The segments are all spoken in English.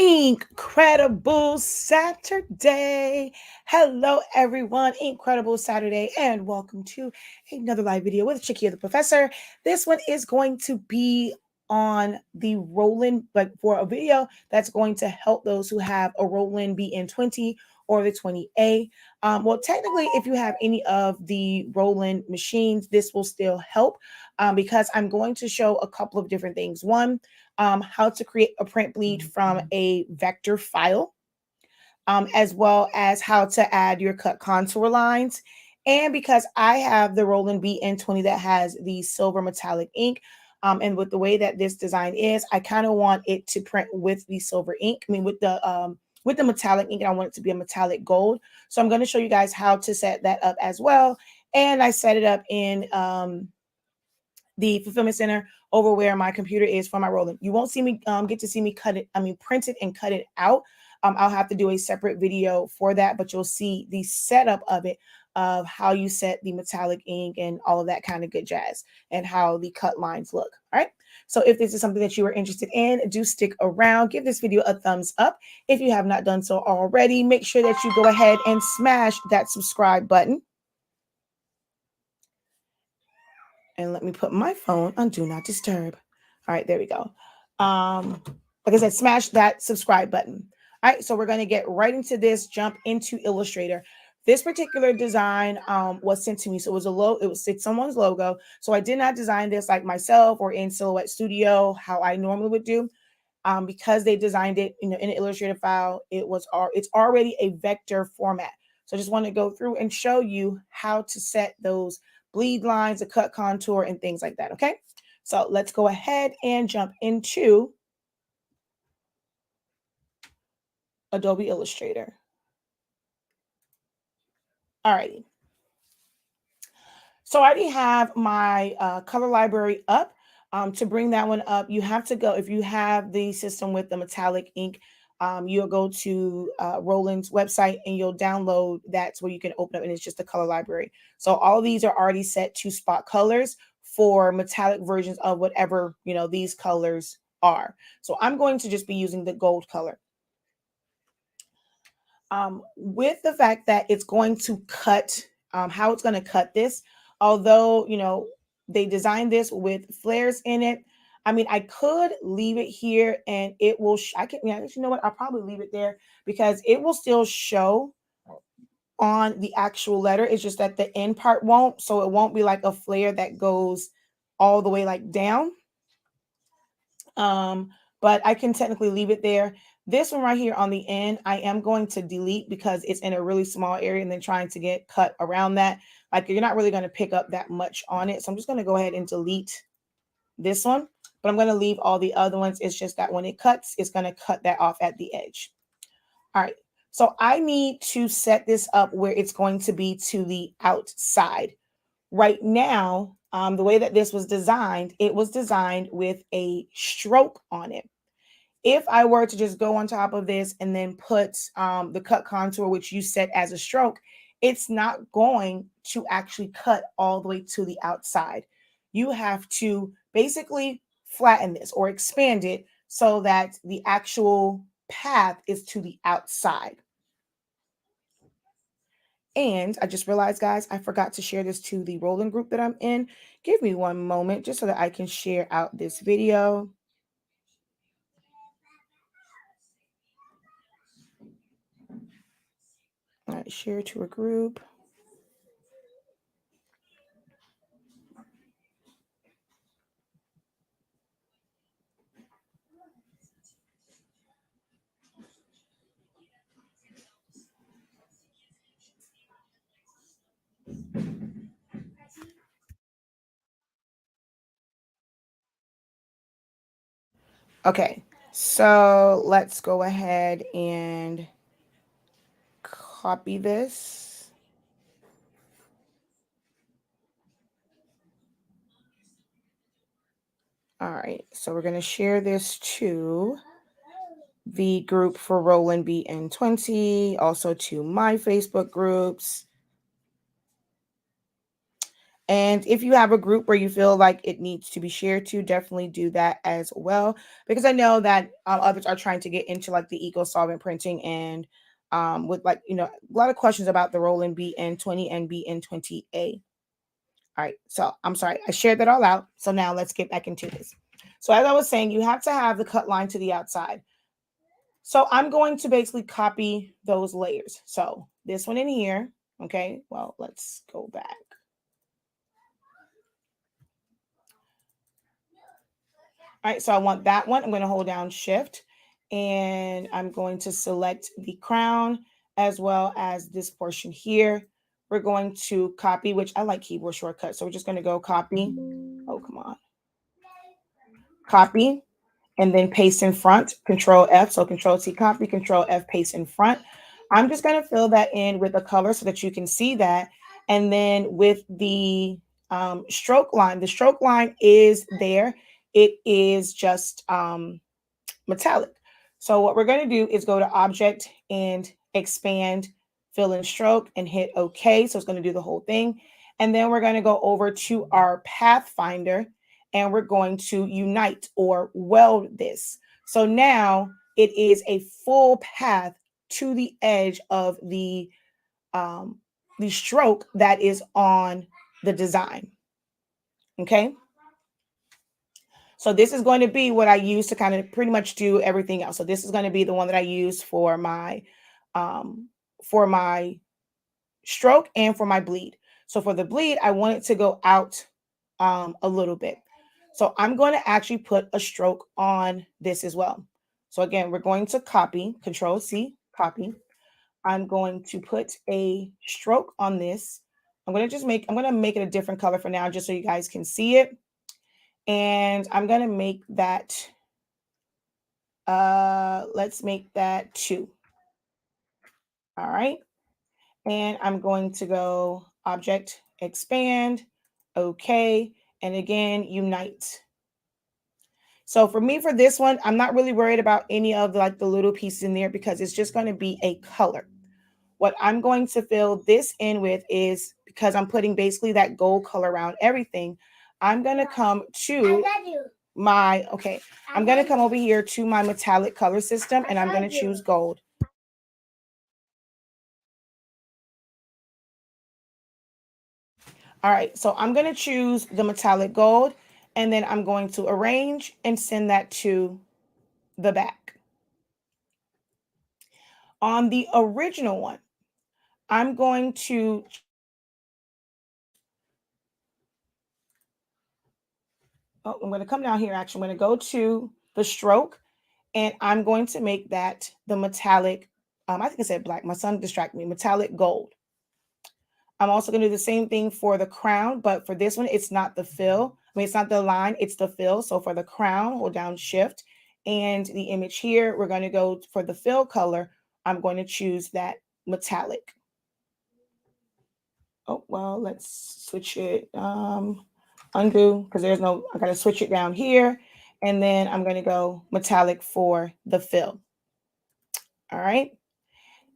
Incredible Saturday. Hello, everyone. Incredible Saturday, and welcome to another live video with Chicky the Professor. This one is going to be on the Roland, but for a video that's going to help those who have a Roland BN 20 or the 20A. Well, technically, if you have any of the Roland machines, this will still help because I'm going to show a couple of different things. One, how to create a print bleed from a vector file, as well as how to add your cut contour lines. And because I have the Roland BN 20 that has the silver metallic ink, and with the way that this design is, I kind of want it to print with the silver ink. I mean, with the metallic ink, and I want it to be a metallic gold. So I'm going to show you guys how to set that up as well. And I set it up in the fulfillment center over where my computer is for my Roland. You won't see me get to see me print it and cut it out. I'll have to do a separate video for that, but you'll see the setup of it, of how you set the metallic ink and all of that kind of good jazz, and how the cut lines look. All right. So if this is something that you are interested in, do stick around. Give this video a thumbs up. If you have not done so already, make sure that you go ahead and smash that subscribe button. And let me put my phone on Do Not Disturb. All right, there we go. Like I said, smash that subscribe button. All right, so we're going to get right into this, jump into Illustrator. This particular design was sent to me. So it's someone's logo. So I did not design this like myself or in Silhouette Studio, how I normally would do. Because they designed it, in an Illustrator file, it's already a vector format. So I just want to go through and show you how to set those bleed lines, a cut contour, and things like that. Okay, so let's go ahead and jump into Adobe Illustrator. All righty. So I already have my color library up. To bring that one up, you have to go, if you have the system with the metallic ink, you'll go to Roland's website and you'll download. That's where you can open up, and it's just the color library. So all these are already set to spot colors for metallic versions of whatever these colors are. So I'm going to just be using the gold color. With the fact that it's going to cut, how it's going to cut this, although they designed this with flares in it. I mean, I could leave it here and it will, you know what? I'll probably leave it there because it will still show on the actual letter. It's just that the end part won't. So it won't be like a flare that goes all the way like down. But I can technically leave it there. This one right here on the end, I am going to delete because it's in a really small area, and then trying to get cut around that. Like, you're not really going to pick up that much on it. So I'm just going to go ahead and delete this one, but I'm going to leave all the other ones. It's just that when it cuts, it's going to cut that off at the edge. All right. So I need to set this up where it's going to be to the outside. Right now, the way that this was designed, it was designed with a stroke on it. If I were to just go on top of this and then put the cut contour, which you set as a stroke, it's not going to actually cut all the way to the outside. You have to basically flatten this or expand it so that the actual path is to the outside. And I just realized, guys, I forgot to share this to the Roland group that I'm in. Give me one moment just so that I can share out this video. All right, share to a group. Okay, so let's go ahead and copy this. All right, so we're going to share this to the group for Roland BN 20, also to my Facebook groups. And if you have a group where you feel like it needs to be shared to, definitely do that as well. Because I know that others are trying to get into like the eco-solvent printing and with like, a lot of questions about the Roland BN20 and BN20A. All right, so I'm sorry, I shared that all out. So now let's get back into this. So as I was saying, you have to have the cut line to the outside. So I'm going to basically copy those layers. So this one in here, okay, well, let's go back. All right, so I want that one. I'm going to hold down Shift and I'm going to select the crown as well as this portion here. We're going to copy, which I like keyboard shortcuts. So we're just going to go copy. Oh, come on. Copy and then paste in front, Control F. So Control T copy, Control F paste in front. I'm just going to fill that in with a color so that you can see that. And then with the stroke line, the stroke line is there. It is just metallic. So what we're going to do is go to Object and expand, fill in stroke and hit OK. So it's going to do the whole thing. And then we're going to go over to our Pathfinder and we're going to unite or weld this. So now it is a full path to the edge of the stroke that is on the design. Okay. So this is going to be what I use to kind of pretty much do everything else. So this is going to be the one that I use for my stroke and for my bleed. So for the bleed, I want it to go out a little bit. So I'm going to actually put a stroke on this as well. So again, we're going to copy, Control C, copy. I'm going to put a stroke on this. I'm going to make it a different color for now, just so you guys can see it. And I'm going to make that, let's make that 2. All right. And I'm going to go Object, Expand, OK. And again, Unite. So for me, for this one, I'm not really worried about any of the little pieces in there because it's just going to be a color. What I'm going to fill this in with is, because I'm putting basically that gold color around everything, I'm going to come to I'm going to come over here to my metallic color system and I'm going to choose gold. All right, so I'm going to choose the metallic gold and then I'm going to arrange and send that to the back. On the original one, I'm going to I'm going to come down here. Actually, I'm going to go to the stroke and I'm going to make that the metallic. I think I said black. My son distracted me. Metallic gold. I'm also going to do the same thing for the crown, but for this one, it's not the fill. I mean, it's not the line, it's the fill. So for the crown, hold down Shift and the image here, we're going to go for the fill color. I'm going to choose that metallic. Oh, well, let's switch it. Undo, because I got to switch it down here. And then I'm going to go metallic for the fill. All right.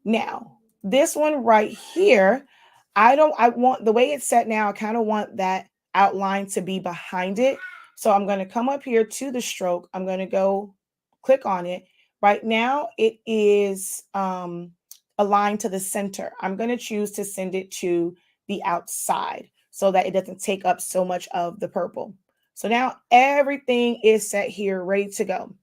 Now, this one right here, I want the way it's set now, I kind of want that outline to be behind it. So I'm going to come up here to the stroke. I'm going to go click on it. Right now, it is aligned to the center. I'm going to choose to send it to the outside so that it doesn't take up so much of the purple. So now everything is set here, ready to go.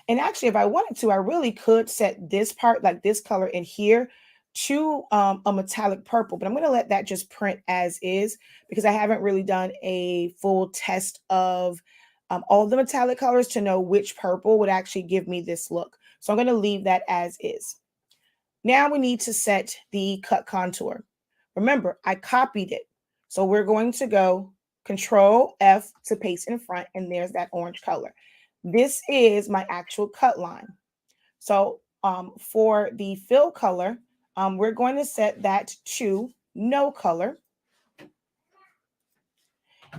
And actually, if I wanted to, I really could set this part, like this color in here, to a metallic purple, but I'm going to let that just print as is because I haven't really done a full test of all the metallic colors to know which purple would actually give me this look. So I'm going to leave that as is. Now we need to set the cut contour. Remember, I copied it. So we're going to go Control F to paste in front, and there's that orange color. This is my actual cut line. So for the fill color, we're going to set that to no color.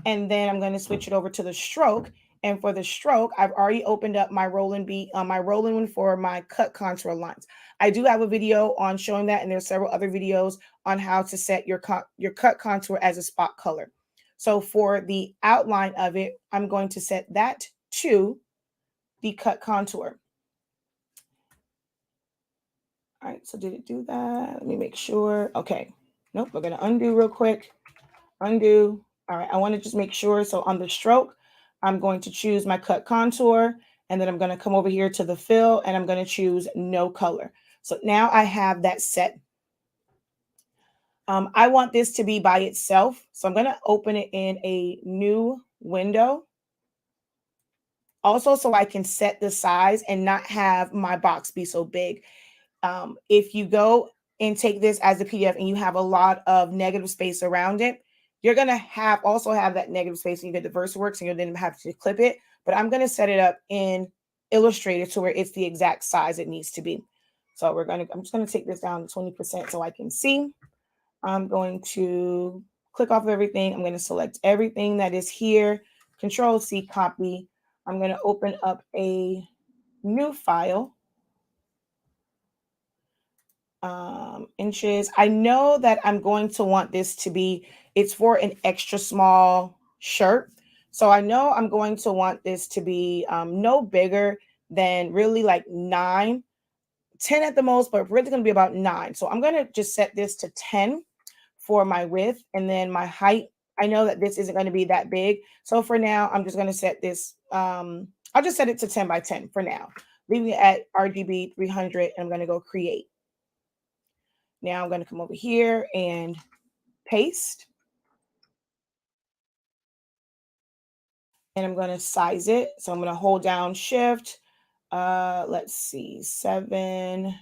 And then I'm going to switch it over to the stroke. And for the stroke, I've already opened up my Roland one for my cut contour lines. I do have a video on showing that, and there's several other videos on how to set your cut contour as a spot color. So for the outline of it, I'm going to set that to the cut contour. All right, so did it do that? Let me make sure. Okay. Nope, we're going to undo real quick. Undo. All right, I want to just make sure. So on the stroke, I'm going to choose my cut contour, and then I'm going to come over here to the fill, and I'm going to choose no color. So now I have that set. I want this to be by itself. So I'm going to open it in a new window. Also, so I can set the size and not have my box be so big. If you go and take this as a PDF and you have a lot of negative space around it, you're going to also have that negative space, and you get the VersaWorks and you're going to have to clip it. But I'm going to set it up in Illustrator to where it's the exact size it needs to be. So I'm just going to take this down to 20% so I can see. I'm going to click off of everything. I'm going to select everything that is here. Control C, copy. I'm going to open up a new file. Inches. I know that I'm going to want this to be, it's for an extra small shirt. So I know I'm going to want this to be no bigger than really like 9, 10 at the most, but really going to be about 9. So I'm going to just set this to 10 for my width, and then my height. I know that this isn't going to be that big. So for now, I'm just going to set this, I'll just set it to 10 by 10 for now, leaving it at RGB 300, and I'm going to go create. Now I'm going to come over here and paste. And I'm going to size it. So I'm going to hold down shift. Let's see, 7.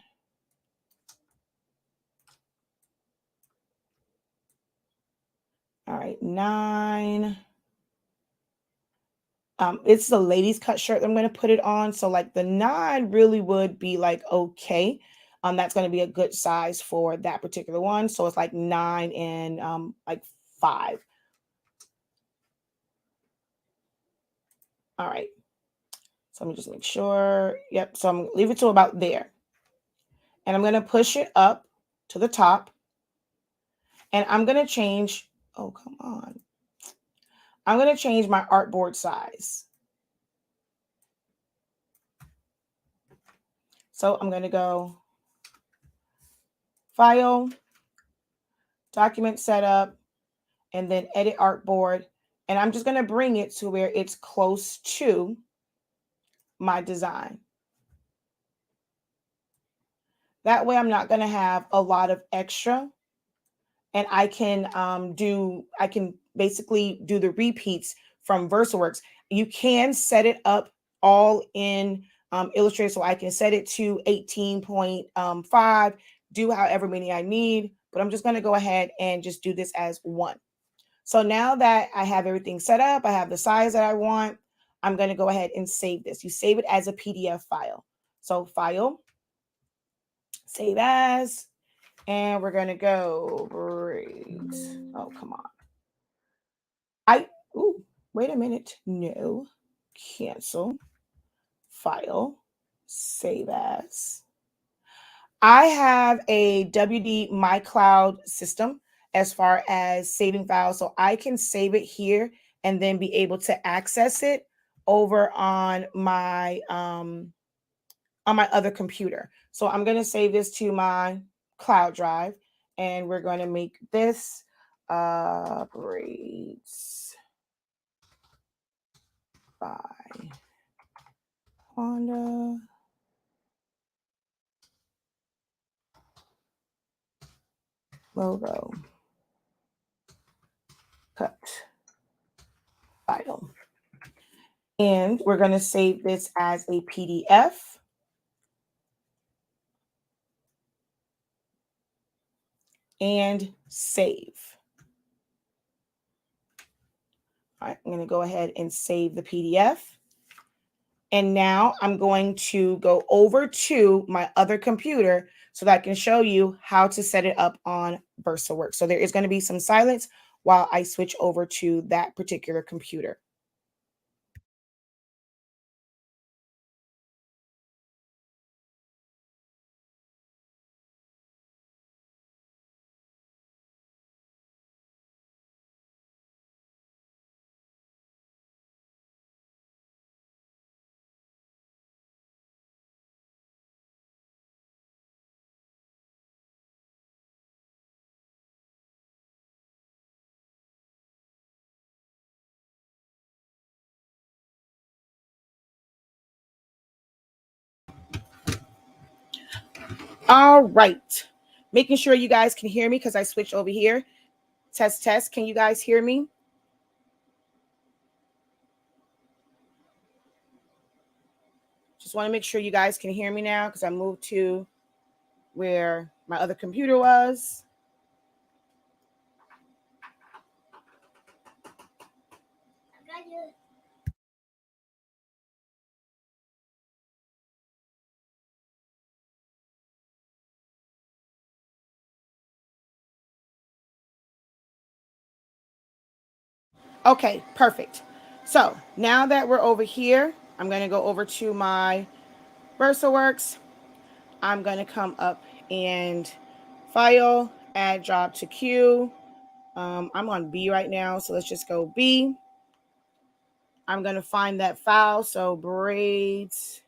All right, 9. It's the ladies cut shirt I'm going to put it on. So like the 9 really would be like, okay. That's going to be a good size for that particular one. So it's like 9 and like 5. All right. So let me just make sure. Yep. So I'm going to leave it to about there. And I'm going to push it up to the top. And I'm going to change. Oh, come on. I'm going to change my artboard size. So I'm going to go File, Document Setup, and then Edit Artboard. And I'm just going to bring it to where it's close to my design. That way I'm not going to have a lot of extra. And I can basically do the repeats from VersaWorks. You can set it up all in Illustrator. So I can set it to 18.5, do however many I need, but I'm just going to go ahead and just do this as 1. So now that I have everything set up, I have the size that I want, I'm going to go ahead and save this. You save it as a PDF file. So File, Save As, and we're going to go breed. Oh, come on. Wait a minute. No. Cancel. File. Save As. I have a WD My Cloud system as far as saving files. So I can save it here and then be able to access it over on my other computer. So I'm going to save this to my cloud drive, and we're going to make this braids by Honda. Logo. Cut. File. And we're going to save this as a PDF. And save. All right, I'm going to go ahead and save the PDF. And now I'm going to go over to my other computer so that I can show you how to set it up on VersaWorks. So there is going to be some silence while I switch over to that particular computer. All right. Making sure you guys can hear me because I switched over here. Test, test. Can you guys hear me? Just want to make sure you guys can hear me now because I moved to where my other computer was. Okay, perfect. So now that we're over here, I'm going to go over to my VersaWorks. I'm going to come up and file, add job to queue. I'm on B right now, so let's just go B. I'm going to find that file. So braids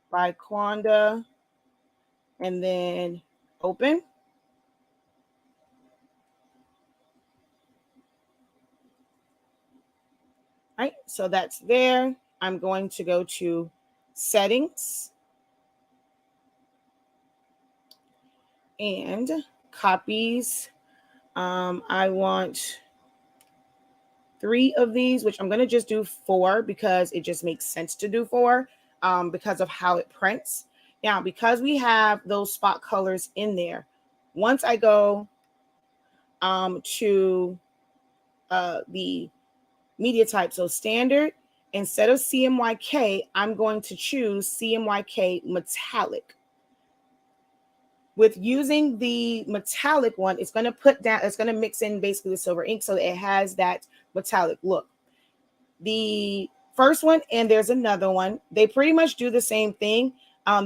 by Quanda, and then open. All right, so that's there. I'm going to go to settings and copies. I want 3 of these, which I'm going to just do 4 because it just makes sense to do 4 because of how it prints. Now, because we have those spot colors in there, once I go to the media type, so standard, instead of CMYK, I'm going to choose CMYK metallic. With using the metallic one, it's going to put down, it's going to mix in basically the silver ink so it has that metallic look. The first one, and there's another one, they pretty much do the same thing.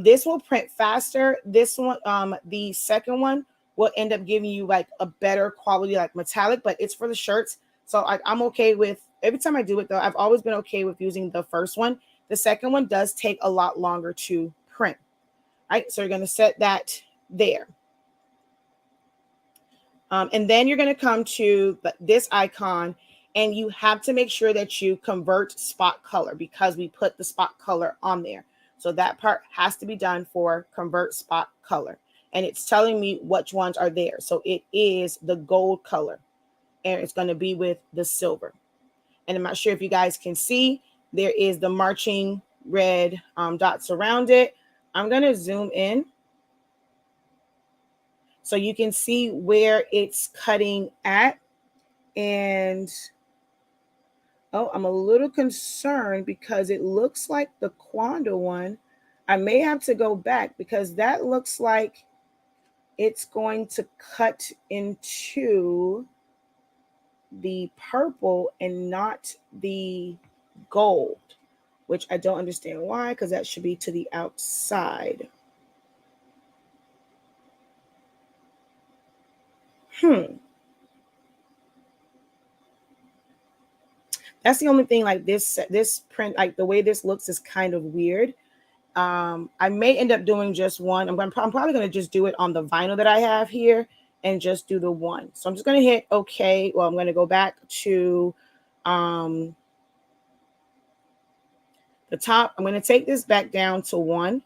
This will print faster. This one, the second one will end up giving you like a better quality, like metallic, but it's for the shirts. So I'm okay with, every time I do it though, I've always been okay with using the first one. The second one does take a lot longer to print. All right, so you're going to set that there. And then you're going to come to this icon, and you have to make sure that you convert spot color because we put the spot color on there. So that part has to be done for convert spot color. And it's telling me which ones are there. So it is the gold color, and it's going to be with the silver. And I'm not sure if you guys can see, there is the marching red dots around it. I'm going to zoom in so you can see where it's cutting at. And oh, I'm a little concerned because it looks like the Quanda one. I may have to go back because that looks like it's going to cut into the purple and not the gold, which I don't understand why, because that should be to the outside. That's the only thing, like this print, like the way this looks is kind of weird. I may end up doing just one. I'm probably going to just do it on the vinyl that I have here and just do the one. So I'm just going to hit OK. Well, I'm going to go back to the top. I'm going to take this back down to 1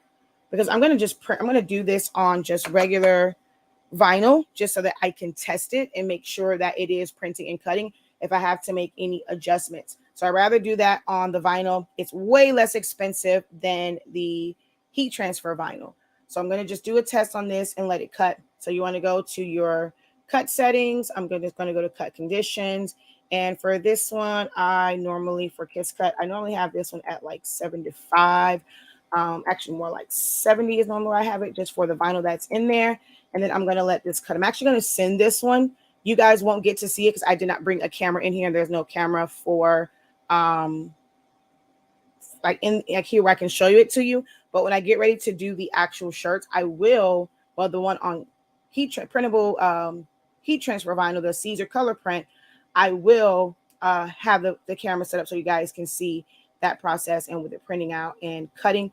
because I'm going to just print. I'm going to do this on just regular vinyl just so that I can test it and make sure that it is printing and cutting if I have to make any adjustments. So I'd rather do that on the vinyl. It's way less expensive than the heat transfer vinyl. So I'm going to just do a test on this and let it cut. So you want to go to your cut settings. I'm just going to go to cut conditions. And for this one, for Kiss Cut, I normally have this one at like 75. Actually more like 70 is normally I have it just for the vinyl that's in there. And then I'm going to let this cut. I'm actually going to send this one. You guys won't get to see it because I did not bring a camera in here. And there's no camera for like here where I can show you it to you. But when I get ready to do the actual shirts, I will, well, the one on printable heat transfer vinyl, the Caesar color print, I will have the camera set up so you guys can see that process and with it printing out and cutting.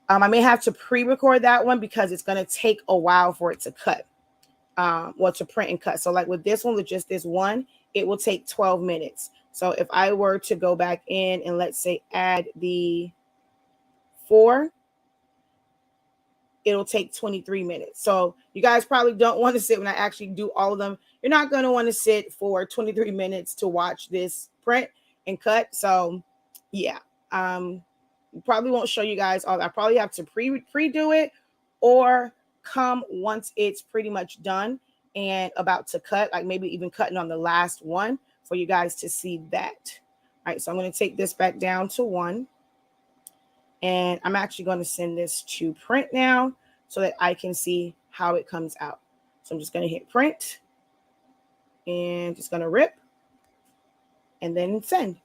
I may have to pre-record that one because it's going to take a while for it to cut. To print and cut. So like with this one, with just this one, it will take 12 minutes. So if I were to go back in and let's say add the 4, it'll take 23 minutes. So you guys probably don't want to sit when I actually do all of them. You're not going to want to sit for 23 minutes to watch this print and cut. So yeah, probably won't show you guys all that. I probably have to pre-do it or come once it's pretty much done and about to cut, like maybe even cutting on the last one for you guys to see that. All right, so I'm going to take this back down to 1. And I'm actually going to send this to print now so that I can see how it comes out. So I'm just going to hit print and just going to rip and then send.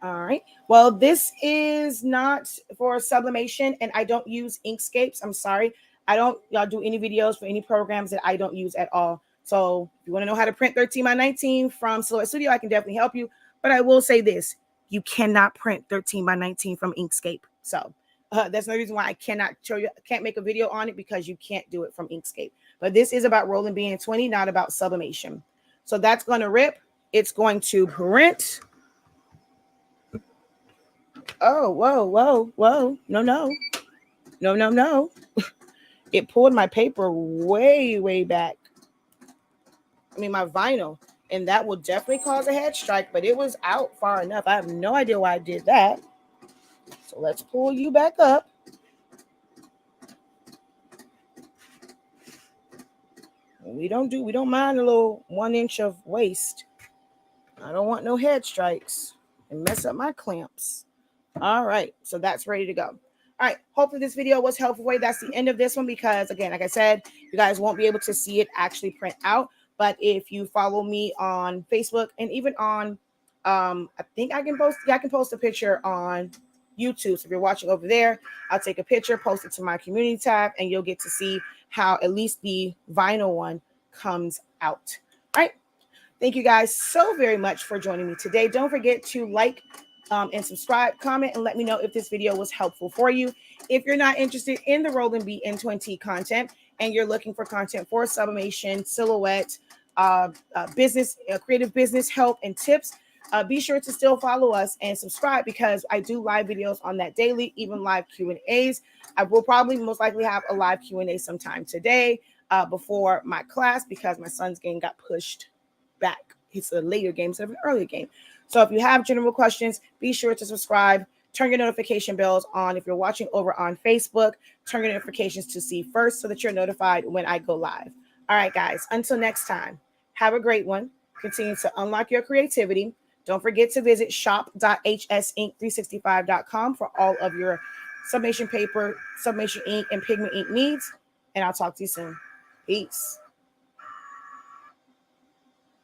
All right. Well, this is not for sublimation, and I don't use Inkscapes. I'm sorry. I don't do any videos for any programs that I don't use at all. So if you want to know how to print 13 by 19 from Silhouette Studio, I can definitely help you. But I will say this: you cannot print 13 by 19 from Inkscape. So that's no reason why I cannot show you. I can't make a video on it because you can't do it from Inkscape. But this is about Roland BN 20, not about sublimation. So that's going to rip. It's going to print. Oh, whoa, whoa, whoa. No, no. No, no, no. It pulled my paper way, way back. I mean, my vinyl. And that will definitely cause a head strike, but it was out far enough. I have no idea why I did that. So let's pull you back up. We don't mind a little 1 inch of waste. I don't want no head strikes and mess up my clamps. All right, so that's ready to go. All right, hopefully this video was helpful for you. That's the end of this one because, again, like I said, you guys won't be able to see it actually print out. But if you follow me on Facebook and even on, I think I can post a picture on YouTube. So if you're watching over there, I'll take a picture, post it to my community tab, and you'll get to see how at least the vinyl one comes out. All right. Thank you guys so very much for joining me today. Don't forget to like and subscribe, comment, and let me know if this video was helpful for you. If you're not interested in the Roland BN 20 content and you're looking for content for sublimation, silhouette, business, creative business help and tips, be sure to still follow us and subscribe because I do live videos on that daily, even live Q&As. I will probably most likely have a live Q&A sometime today before my class because my son's game got pushed back. It's a later game instead of an earlier game. So if you have general questions, be sure to subscribe. Turn your notification bells on. If you're watching over on Facebook, turn your notifications to see first so that you're notified when I go live. All right, guys, until next time, have a great one. Continue to unlock your creativity. Don't forget to visit shop.hsink365.com for all of your sublimation paper, sublimation ink, and pigment ink needs. And I'll talk to you soon. Peace.